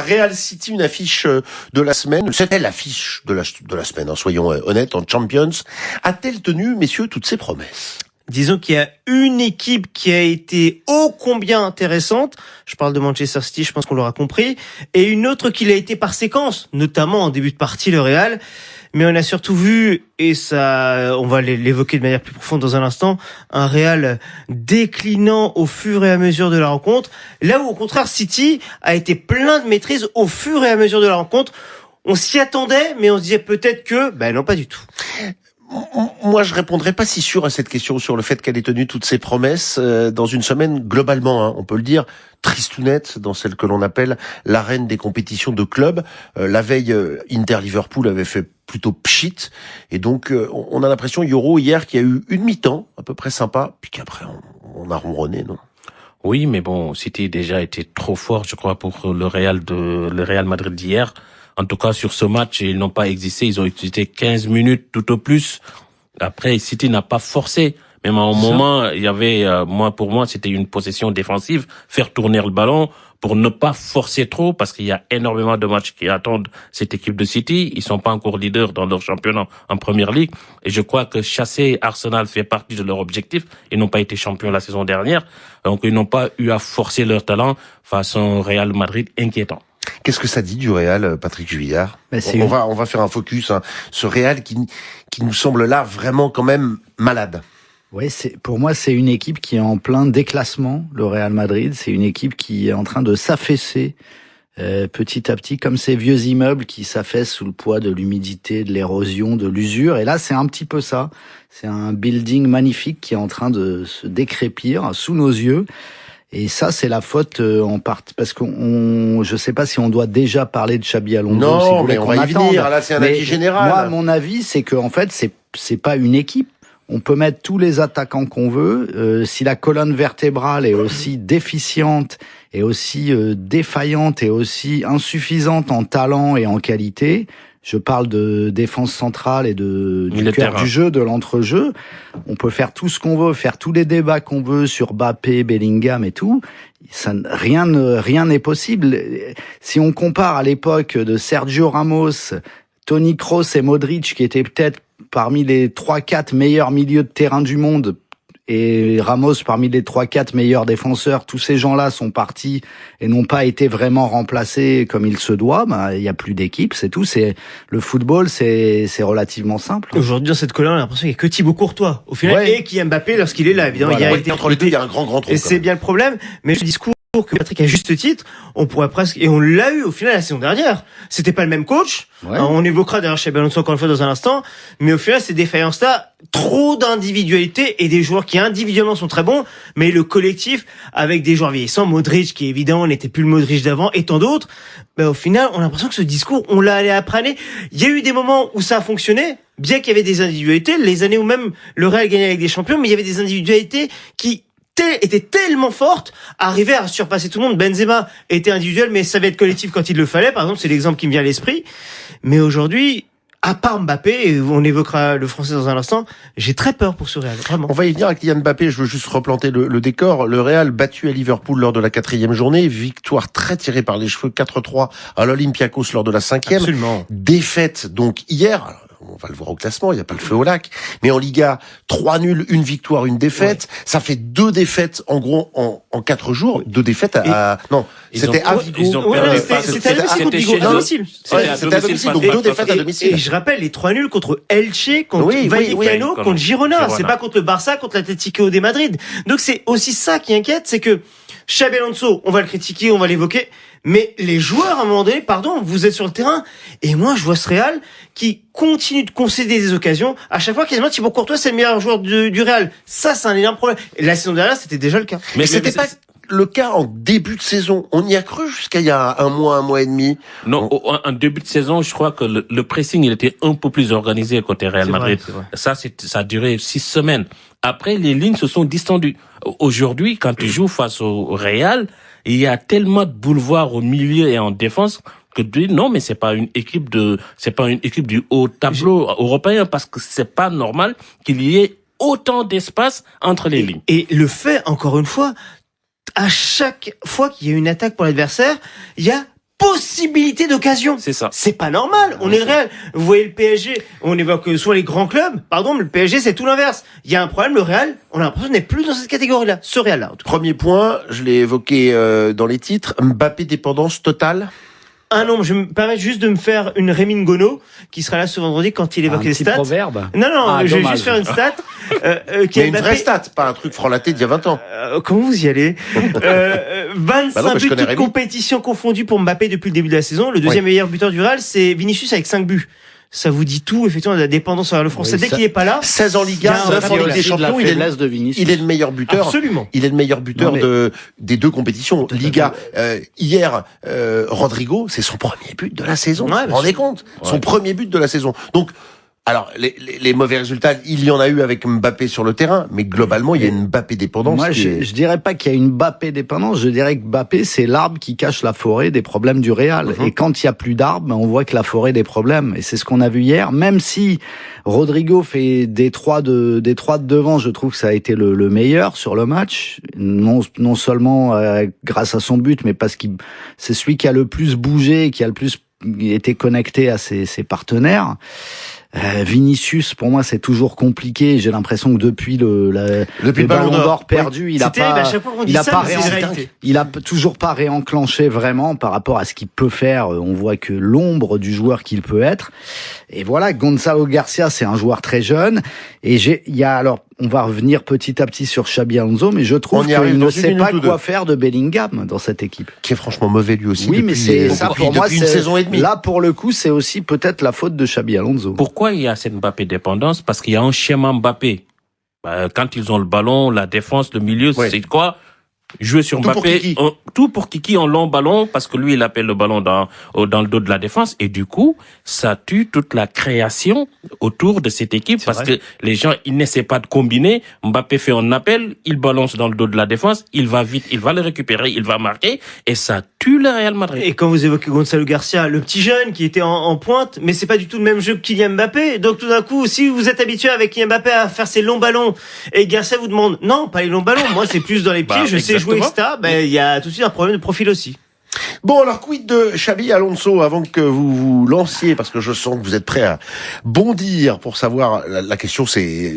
Real City, une affiche de la semaine. C'était l'affiche de la semaine, soyons honnêtes, en Champions. A-t-elle tenu, messieurs, toutes ses promesses ? Disons qu'il y a une équipe qui a été ô combien intéressante, je parle de Manchester City, je pense qu'on l'aura compris, et une autre qui l'a été par séquence, notamment en début de partie, le Real. Mais on a surtout vu, et ça, on va l'évoquer de manière plus profonde dans un instant, un Real déclinant au fur et à mesure de la rencontre. Là où, au contraire, City a été plein de maîtrise au fur et à mesure de la rencontre. On s'y attendait, mais on se disait peut-être que, non, pas du tout. Moi, je répondrais pas si sûr à cette question sur le fait qu'elle ait tenu toutes ses promesses dans une semaine globalement, on peut le dire, tristounette dans celle que l'on appelle l'arène des compétitions de clubs. La veille, Inter-Liverpool avait fait plutôt pchit, et donc on a l'impression, Yoro, hier, qu'il y a eu une mi-temps à peu près sympa, puis qu'après on a ronronné, non ? Oui, mais bon, City déjà été trop fort, je crois, pour le Real Madrid d'hier. En tout cas, sur ce match, ils n'ont pas existé. Ils ont utilisé 15 minutes tout au plus. Après, City n'a pas forcé. Même à un moment, il y avait, pour moi, c'était une possession défensive, faire tourner le ballon pour ne pas forcer trop, parce qu'il y a énormément de matchs qui attendent cette équipe de City. Ils sont pas encore leaders dans leur championnat en Première Ligue. Et je crois que chasser Arsenal fait partie de leur objectif. Ils n'ont pas été champions la saison dernière. Donc, ils n'ont pas eu à forcer leur talent face à un Real Madrid inquiétant. Qu'est-ce que ça dit du Real, Patrick Juillard ? On va faire un focus, ce Real qui nous semble là vraiment quand même malade. Ouais, pour moi, c'est une équipe qui est en plein déclassement, le Real Madrid. C'est une équipe qui est en train de s'affaisser petit à petit, comme ces vieux immeubles qui s'affaissent sous le poids de l'humidité, de l'érosion, de l'usure. Et là, c'est un petit peu ça. C'est un building magnifique qui est en train de se décrépir sous nos yeux. Et ça, c'est la faute en partie, parce je sais pas si on doit déjà parler de Xabi Alonso. Non, mais on va y venir. Là, c'est un avis général. Moi, mon avis, c'est que en fait, c'est pas une équipe. On peut mettre tous les attaquants qu'on veut. Si la colonne vertébrale est aussi déficiente, et aussi défaillante, et aussi insuffisante en talent et en qualité, je parle de défense centrale et du cœur du jeu, de l'entrejeu. On peut faire tout ce qu'on veut, faire tous les débats qu'on veut sur Mbappé, Bellingham et tout. Rien n'est possible. Si on compare à l'époque de Sergio Ramos, Toni Kroos et Modric, qui étaient peut-être parmi les 3-4 meilleurs milieux de terrain du monde, et Ramos parmi les 3-4 meilleurs défenseurs, tous ces gens-là sont partis et n'ont pas été vraiment remplacés comme il se doit. Il y a plus d'équipe, c'est tout. Le football, c'est relativement simple. Aujourd'hui, dans cette colonne, on a l'impression qu'il n'y a que Thibaut Courtois au final, et Kylian Mbappé lorsqu'il est là. Évidemment, entre les deux, il y a un grand trou. Et c'est bien le problème. Mais ce discours que Patrick a juste titre, on pourrait presque, et on l'a eu au final la saison dernière. C'était pas le même coach. Ouais. On évoquera d'ailleurs Xabi Alonso encore une fois dans un instant, mais au final, ces défaillances-là, trop d'individualité et des joueurs qui individuellement sont très bons, mais le collectif avec des joueurs vieillissants, Modric qui évidemment n'était plus le Modric d'avant et tant d'autres, au final, on a l'impression que ce discours, on l'a allé apprendre. Il y a eu des moments où ça a fonctionné, bien qu'il y avait des individualités, les années où même le Real gagnait avec des champions, mais il y avait des individualités qui était tellement forte, arriver à surpasser tout le monde. Benzema était individuel, mais savait être collectif quand il le fallait. Par exemple, c'est l'exemple qui me vient à l'esprit. Mais aujourd'hui, à part Mbappé, et on évoquera le français dans un instant, j'ai très peur pour ce Real, vraiment. On va y venir avec Kylian Mbappé, je veux juste replanter le décor. Le Real battu à Liverpool lors de la 4e journée, victoire très tirée par les cheveux, 4-3 à l'Olympiakos lors de la 5e. Absolument. Défaite donc hier. On va le voir au classement, il n'y a pas le feu au lac. Mais en Liga, 3 nuls, 1 victoire, 1 défaite. Ouais. Ça fait 2 défaites, en gros, en 4 jours. 2 défaites c'était à Vigo. C'était à domicile. C'était à domicile, donc 2 défaites à domicile. Et je rappelle, les 3 nuls contre Elche, contre Vallecano, contre Girona. C'est pas contre le Barça, contre l'Atlético de Madrid. Donc c'est aussi ça qui inquiète, c'est que Xabi Alonso, on va le critiquer, on va l'évoquer, mais les joueurs, à un moment donné, vous êtes sur le terrain, et moi, je vois ce Real qui continue de concéder des occasions. À chaque fois, quasiment, Thibaut Courtois, c'est le meilleur joueur du Real. Ça, c'est un énorme problème. Et la saison dernière, c'était déjà le cas. Mais c'était pas le cas en début de saison. On y a cru jusqu'à il y a un mois et demi. Non, en début de saison, je crois que le pressing, il était un peu plus organisé côté Real Madrid. Vrai. Ça a duré 6 semaines. Après, les lignes se sont distendues. Aujourd'hui, quand tu joues face au Real, il y a tellement de boulevards au milieu et en défense que tu dis non, mais c'est pas une équipe du haut tableau européen, parce que c'est pas normal qu'il y ait autant d'espace entre les lignes. Et le fait, encore une fois, à chaque fois qu'il y a une attaque pour l'adversaire, il y a possibilité d'occasion. C'est ça. C'est pas normal. On est le Real. Vous voyez le PSG, on évoque soit les grands clubs, pardon, mais le PSG c'est tout l'inverse. Il y a un problème, le Real, on a l'impression qu'on n'est plus dans cette catégorie-là, ce Real-là. En tout cas. Premier point, je l'ai évoqué dans les titres, Mbappé dépendance totale. Ah non, je me permets juste de me faire une Rémi Ngono, qui sera là ce vendredi quand il évoque les stats. Proverbe. Non, je vais dommage. juste faire une stat. Qui Mais une vraie stat, pas un truc frelaté d'il y a 20 ans. Comment vous y allez 25 non, buts toutes compétitions confondues pour Mbappé depuis le début de la saison. Le deuxième meilleur buteur du Real, c'est Vinicius avec 5 buts. Ça vous dit tout, effectivement, de la dépendance envers le français. Oui, dès qu'il est pas là. 16 en Liga, 9 en Ligue des Champions, il est le meilleur buteur. Absolument. Il est le meilleur buteur des deux compétitions. Liga, hier, Rodrigo, c'est son premier but de la saison. Ouais, vous vous rendez compte? Son premier but de la saison. Donc, alors, les mauvais résultats, il y en a eu avec Mbappé sur le terrain, mais globalement, il y a une Mbappé dépendance. Moi, je dirais pas qu'il y a une Mbappé dépendance, je dirais que Mbappé, c'est l'arbre qui cache la forêt des problèmes du Real. Et quand il y a plus d'arbres, on voit que la forêt des problèmes. Et c'est ce qu'on a vu hier, même si Rodrigo fait des trois de devant, je trouve que ça a été le meilleur sur le match. Non seulement grâce à son but, mais parce que c'est celui qui a le plus bougé, qui a le plus été connecté à ses partenaires. Vinicius, pour moi, c'est toujours compliqué. J'ai l'impression que depuis le Ballon d'Or perdu, il a toujours pas réenclenché vraiment par rapport à ce qu'il peut faire. On voit que l'ombre du joueur qu'il peut être. Et voilà, Gonzalo Garcia, c'est un joueur très jeune. Et on va revenir petit à petit sur Xabi Alonso, mais je trouve qu'il ne sait pas quoi faire de Bellingham dans cette équipe. Qui est franchement mauvais lui aussi. Oui, mais c'est ça pour moi, une saison et demie. Là, pour le coup, c'est aussi peut-être la faute de Xabi Alonso. Pourquoi il y a cette Mbappé dépendance? Parce qu'il y a un schéma Mbappé. Quand ils ont le ballon, la défense, le milieu, c'est quoi? Jouer sur Mbappé, tout pour Kiki en long ballon, parce que lui, il appelle le ballon dans le dos de la défense, et du coup, ça tue toute la création autour de cette équipe, parce que les gens, ils n'essaient pas de combiner. Mbappé fait un appel, il balance dans le dos de la défense, il va vite, il va le récupérer, il va marquer, et ça tue le Real Madrid. Et quand vous évoquez Gonzalo Garcia, le petit jeune qui était en pointe, mais c'est pas du tout le même jeu que Kylian Mbappé. Donc tout d'un coup, si vous êtes habitué avec Kylian Mbappé à faire ses longs ballons, et Garcia vous demande, non, pas les longs ballons, moi c'est plus dans les pieds, je sais jouer, etc. Il y a tout de suite un problème de profil aussi. Bon, alors, quid de Xabi Alonso avant que vous vous lanciez, parce que je sens que vous êtes prêt à bondir pour savoir, la question c'est,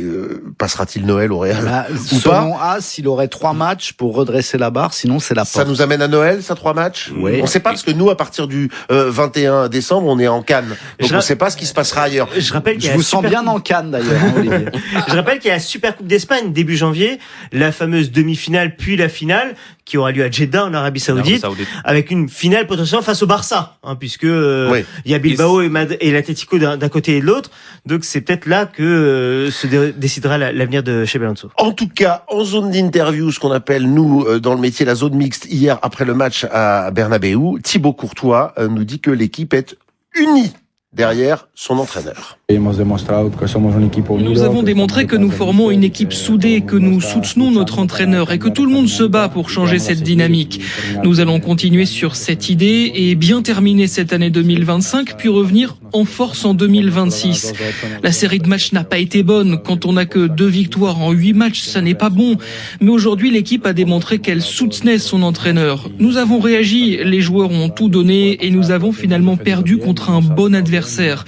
passera-t-il Noël au Real ou pas? Selon As, il aurait 3 matchs pour redresser la barre, sinon c'est la porte. Ça nous amène à Noël, ça, 3 matchs? Oui. On sait pas, parce que nous, à partir du 21 décembre, on est en Cannes. Donc on sait pas ce qui se passera ailleurs. Je vous sens bien en Cannes, d'ailleurs, Olivier. Je rappelle qu'il y a la Super Coupe d'Espagne, début janvier, la fameuse demi-finale, puis la finale, qui aura lieu à Jeddah, en Arabie Saoudite, avec une finale potentiellement face au Barça, puisque il y a Bilbao et l'Atlético d'un côté et de l'autre. Donc c'est peut-être là que se décidera l'avenir de Xabi Alonso. En tout cas, en zone d'interview, ce qu'on appelle nous dans le métier la zone mixte, hier après le match à Bernabéu, Thibaut Courtois nous dit que l'équipe est unie derrière son entraîneur. Nous avons démontré que nous formons une équipe soudée, que nous soutenons notre entraîneur et que tout le monde se bat pour changer cette dynamique. Nous allons continuer sur cette idée et bien terminer cette année 2025, puis revenir en force en 2026. La série de matchs n'a pas été bonne. Quand on n'a que 2 victoires en 8 matchs, ça n'est pas bon. Mais aujourd'hui, l'équipe a démontré qu'elle soutenait son entraîneur. Nous avons réagi, les joueurs ont tout donné et nous avons finalement perdu contre un bon adversaire.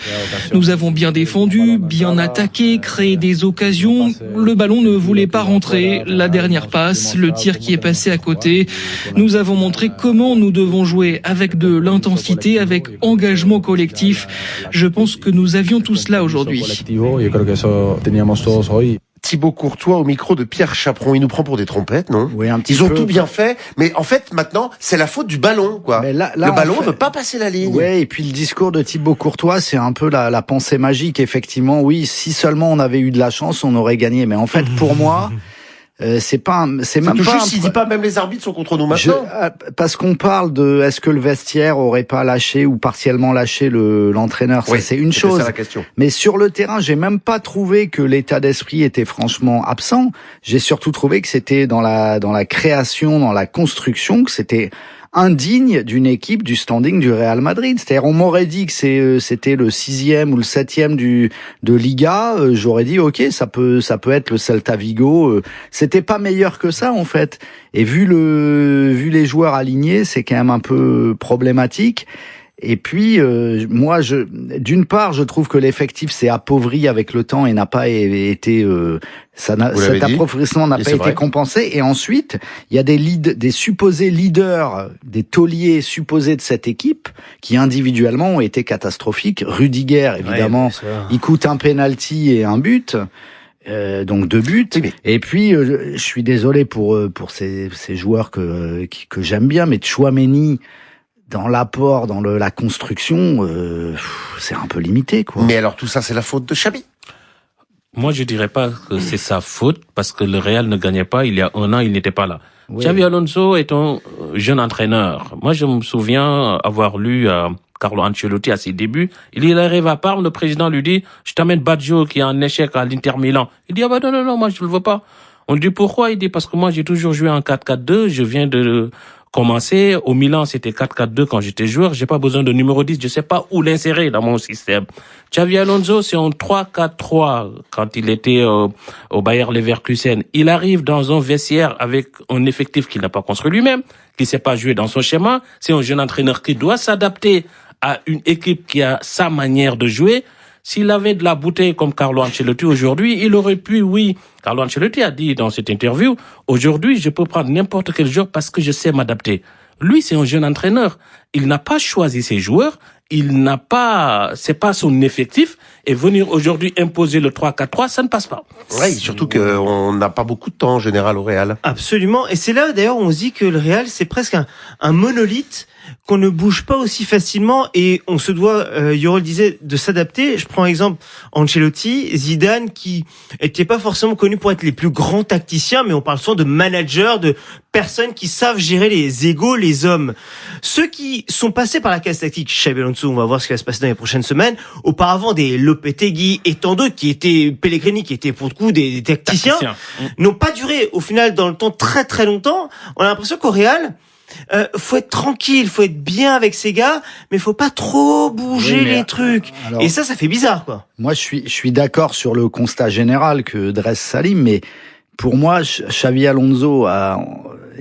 Nous avons bien défendu, bien attaqué, créé des occasions. Le ballon ne voulait pas rentrer. La dernière passe, le tir qui est passé à côté. Nous avons montré comment nous devons jouer avec de l'intensité, avec engagement collectif. Je pense que nous avions tout cela aujourd'hui. Thibaut Courtois au micro de Pierre Chaperon. Il nous prend pour des trompettes, non? Oui, un petit peu. Ils ont tout bien quoi. fait, mais en fait, maintenant, c'est la faute du ballon, quoi. Mais là, le ballon ne veut pas passer la ligne. Ouais, et puis le discours de Thibaut Courtois, c'est un peu la pensée magique. Effectivement, oui, si seulement on avait eu de la chance, on aurait gagné. Mais en fait, pour moi, c'est même pas. Juste, il dit pas même les arbitres sont contre nous maintenant. Parce qu'on parle de est-ce que le vestiaire aurait pas lâché ou partiellement lâché l'entraîneur. Oui, ça c'est une chose. Ça la question. Mais sur le terrain, j'ai même pas trouvé que l'état d'esprit était franchement absent. J'ai surtout trouvé que c'était dans la création, dans la construction, que c'était indigne d'une équipe du standing du Real Madrid. C'est-à-dire, on m'aurait dit que c'était le 6e ou le 7e de Liga, j'aurais dit ok, ça peut être le Celta Vigo. C'était pas meilleur que ça en fait. Et vu les joueurs alignés, c'est quand même un peu problématique. Et puis, moi, d'une part, je trouve que l'effectif s'est appauvri avec le temps et n'a pas été, cet appauvrissement n'a pas été compensé. Et ensuite, il y a des supposés leaders, des tauliers supposés de cette équipe, qui individuellement ont été catastrophiques. Rudiger, évidemment, il coûte un penalty et un but. Donc 2 buts. Oui, et puis je suis désolé pour ces joueurs que j'aime bien, mais Tchouaméni, dans l'apport, dans la construction, c'est un peu limité, quoi. Mais alors tout ça, c'est la faute de Xavi? Moi, je dirais pas que c'est sa faute, parce que le Real ne gagnait pas. Il y a 1 an, il n'était pas là. Oui. Xavi Alonso est un jeune entraîneur. Moi, je me souviens avoir lu Carlo Ancelotti à ses débuts. Il arrive à Parme, le président lui dit, je t'amène Baggio qui est en échec à l'Inter Milan. Il dit, ah bah non, moi je le veux pas. On lui dit pourquoi? Il dit, parce que moi j'ai toujours joué en 4-4-2, je viens de commencer. Au Milan, c'était 4-4-2 quand j'étais joueur. J'ai pas besoin de numéro 10. Je sais pas où l'insérer dans mon système. Xavi Alonso, c'est en 3-4-3 quand il était au Bayer Leverkusen. Il arrive dans un vestiaire avec un effectif qu'il n'a pas construit lui-même, qui sait pas jouer dans son schéma. C'est un jeune entraîneur qui doit s'adapter à une équipe qui a sa manière de jouer. S'il avait de la bouteille comme Carlo Ancelotti aujourd'hui, il aurait pu, oui. Carlo Ancelotti a dit dans cette interview, aujourd'hui, je peux prendre n'importe quel joueur parce que je sais m'adapter. Lui, c'est un jeune entraîneur. Il n'a pas choisi ses joueurs. C'est pas son effectif. Et venir aujourd'hui imposer le 3-4-3, ça ne passe pas. Oui, surtout qu'on n'a pas beaucoup de temps en général au Real. Absolument. Et c'est là, d'ailleurs, on se dit que le Real, c'est presque un monolithe qu'on ne bouge pas aussi facilement et on se doit, Yoro disait, de s'adapter. Je prends exemple Ancelotti, Zidane, qui était pas forcément connu pour être les plus grands tacticiens, mais on parle souvent de managers, de personnes qui savent gérer les égos, les hommes. Ceux qui sont passés par la case tactique, Xabi Alonso, on va voir ce qui va se passer dans les prochaines semaines. Auparavant, des Lopetegui et tant d'autres qui étaient Pellegrini, qui étaient pour le coup des tacticiens, n'ont pas duré au final dans le temps très très longtemps. On a l'impression qu'au Real, faut être tranquille, faut être bien avec ces gars, mais faut pas trop bouger les trucs. Alors, et ça fait bizarre, quoi. Moi, je suis d'accord sur le constat général que dresse Salim, mais pour moi, Xavi Alonso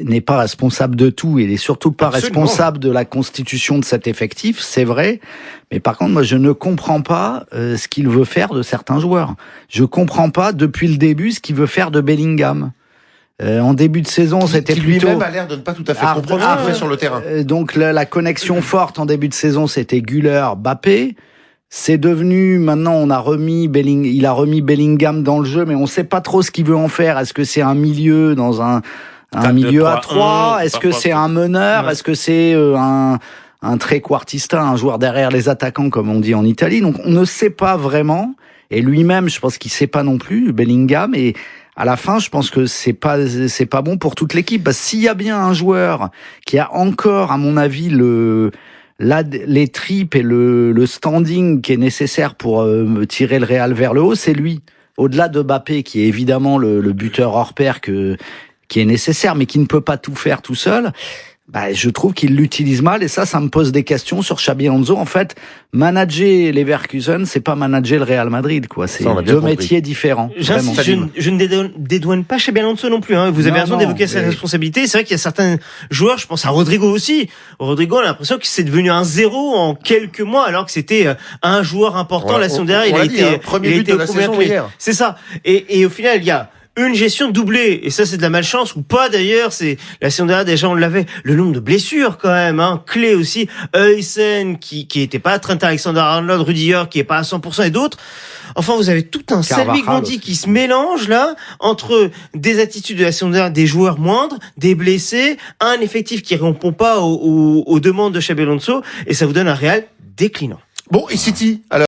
n'est pas responsable de tout. Il est surtout pas responsable de la constitution de cet effectif, c'est vrai. Mais par contre, moi, je ne comprends pas ce qu'il veut faire de certains joueurs. Je comprends pas depuis le début ce qu'il veut faire de Bellingham. En début de saison, c'était plutôt... Qui lui-même a l'air de ne pas tout à fait comprendre ce qu'il fait sur le terrain. Donc la connexion forte en début de saison, c'était Güler-Mbappé. C'est devenu, maintenant, il a remis Bellingham dans le jeu, mais on sait pas trop ce qu'il veut en faire. Est-ce que c'est un milieu dans un milieu à 3? Est-ce que c'est un meneur? Est-ce que c'est un trequartista, un joueur derrière les attaquants, comme on dit en Italie? Donc on ne sait pas vraiment. Et lui-même, je pense qu'il sait pas non plus, Bellingham. Et à la fin, je pense que c'est pas bon pour toute l'équipe. Parce que s'il y a bien un joueur qui a encore, à mon avis, les tripes et le standing qui est nécessaire pour tirer le Real vers le haut, c'est lui. Au-delà de Mbappé, qui est évidemment le buteur hors pair qui est nécessaire, mais qui ne peut pas tout faire tout seul. Je trouve qu'il l'utilise mal et ça me pose des questions sur Xabi Alonso. En fait, manager Leverkusen, c'est pas manager le Real Madrid, quoi. C'est deux métiers différents. Je ne dédouane pas Xabi Alonso non plus, hein. Vous avez raison d'évoquer sa responsabilité. C'est vrai qu'il y a certains joueurs, je pense à Rodrigo aussi. Rodrigo, on a l'impression que c'est devenu un zéro en quelques mois, alors que c'était un joueur important la saison dernière. Il a été premier but de la saison hier. C'est ça. Et au final, il y a une gestion doublée, et ça c'est de la malchance ou pas d'ailleurs, c'est la saison dernière déjà on l'avait, le nombre de blessures quand même, clé aussi, Huysen qui était pas, Trent Alexander-Arnold, Rudiger qui est pas à 100% et d'autres. Enfin, vous avez tout un Salvi Gondi qui se mélange là entre des attitudes de la saison dernière, des joueurs moindres, des blessés, un effectif qui répond pas aux demandes de Xabi Alonso, et ça vous donne un Real déclinant. Bon, et City alors